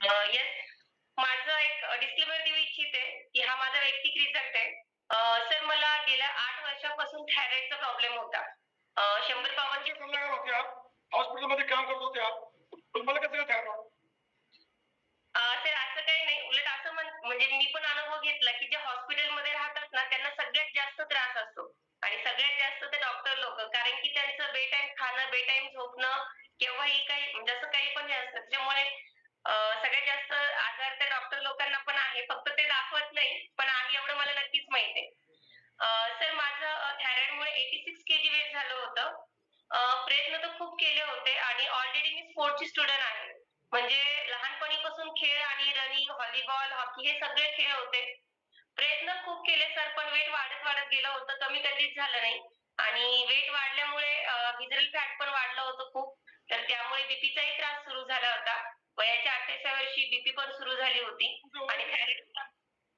Yes. माझं एक disclaimer देऊ इच्छिते, की हा माझा वैयक्तिक रिझल्ट आहे. सर मला गेल्या 8 वर्षापासून थायरॉइडचा प्रॉब्लेम होता. 100 सल्लागार होत्या, हॉस्पिटलमध्ये काम करत होत्या. तुम्हाला कसं काय थायरॉइड? सर असं काही नाही. उलट असं म्हणजे मी पण अनुभव घेतला, की जे हॉस्पिटलमध्ये राहतात ना, त्यांना सगळ्यात जास्त त्रास असतो आणि सगळ्यात जास्त ते डॉक्टर लोकं. कारण की त्यांचं बेटाईम खाणं, बेटाईम झोपणं केव्हाही काही म्हणजे असं काही पण हे असतं. त्याच्यामुळे सगळ्यात जास्त आजार त्या डॉक्टर लोकांना पण आहे. फक्त ते दाखवत नाही, पण आहे एवढं मला नक्कीच माहित आहे. सर माझं थायरॉइडमुळे 86 केजी वेट झालं होतं. प्रयत्न तर खूप केले होते आणि ऑलरेडी मी स्पोर्ट्सची स्टुडंट आहे. म्हणजे लहानपणीपासून खेळ आणि रनिंग, व्हॉलीबॉल, हॉकी हे सगळे खेळ होते. प्रयत्न खूप केले सर, पण वेट वाढत गेलं होतं. कमी कधीच झालं नाही आणि वेट वाढल्यामुळे व्हिजरल फॅट पण वाढलं होतं खूप. तर त्यामुळे बीपीचाही त्रास सुरू झाला होता. वयाच्या 28व्या वर्षी बीपी पण सुरू झाली होती आणि थायरॉइड.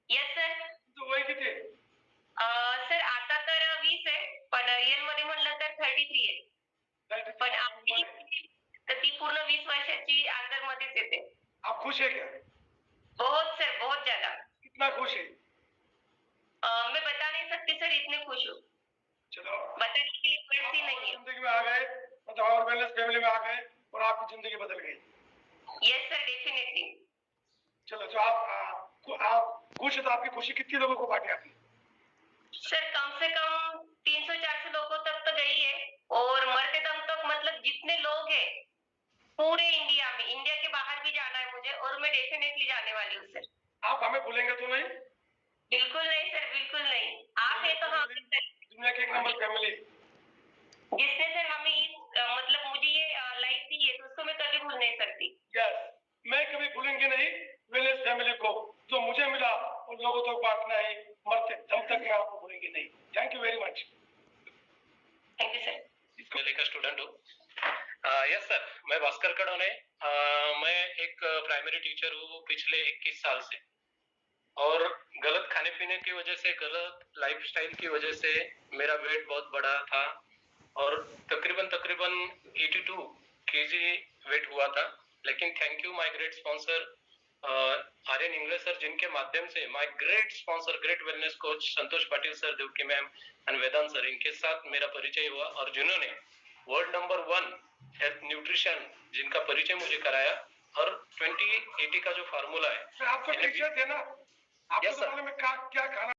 Yes sir. तुमचं वय किती आहे? सर आता तर 20 आहे, पण रिअलमध्ये म्हणलं तर 33 आहे. पण आपली तर ती पूर्ण 20 वर्षाची अंडरमध्येच येते. आप खुश है क्या? बहुत सर, बहुत ज़्यादा. कितना खुश है? मैं बता नहीं सकती सर, इतने खुश हूँ. चलो, बताने के लिए वर्ड्स ही नहीं है. जिंदगी में आ गए, मतलब और वेलनेस फैमिली में आ गए और आपकी जिंदगी बदल गई. Yes sir, definitely. चलो, जो आप खुश है तो आपकी खुशी कितने लोगों को बांटी आपने? सर कम से कम 300-400 लोगों तक तो गई है और मरते दम तक मतलब जितने लोग हैं पूरे इंडिया में, इंडिया के बाहर भी जाना है मुझे और मैं डेफिनेटली जाने वाली हूँ सर. आप हमें भूलेंगे तो नहीं? बिल्कुल नहीं सर, बिल्कुल नहीं. आप है तो हम हैं सर. दुनिया की एक नंबर फैमिली. जिसने सर हमें मतलब मुझे ये लाइफ दी है तो उसको मैं कभी भूल नहीं सकती. यस, मैं कभी भूलेंगे नहीं वेलनेस फैमिली को. जो मुझे मिला उन लोगों तक बांटना है, मरते दम तक मैं आपको भूलेंगे नहीं. Thank you very much. Thank you sir. मैं का स्टूडेंट हूँ. यस सर, मैं भास्कर कड़ोने. मैं एक प्राइमरी टीचर हूँ पिछले 21 साल से और गलत खाने पीने की वजह से, गलत लाइफस्टाइल की वजह से मेरा वेट बहुत बड़ा था और तकरीबन 82 केजी वेट हुआ था. लेकिन thank you my great sponsor Aryan English sir, जिनके माध्यम से my great sponsor, great wellness coach Santosh Patil sir, Devki ma'am and Vedant sir, इनके साथ मेरा परिचय हुआ और जिन्होंने वर्ल्ड नंबर 1 हेल्थ न्यूट्रिशन जिनका परिचय मुझे कराया और 2080 का जो फार्मूला है. आप तो टीचर थे ना, आपको Yes, sir. तो मालूम है क्या खाना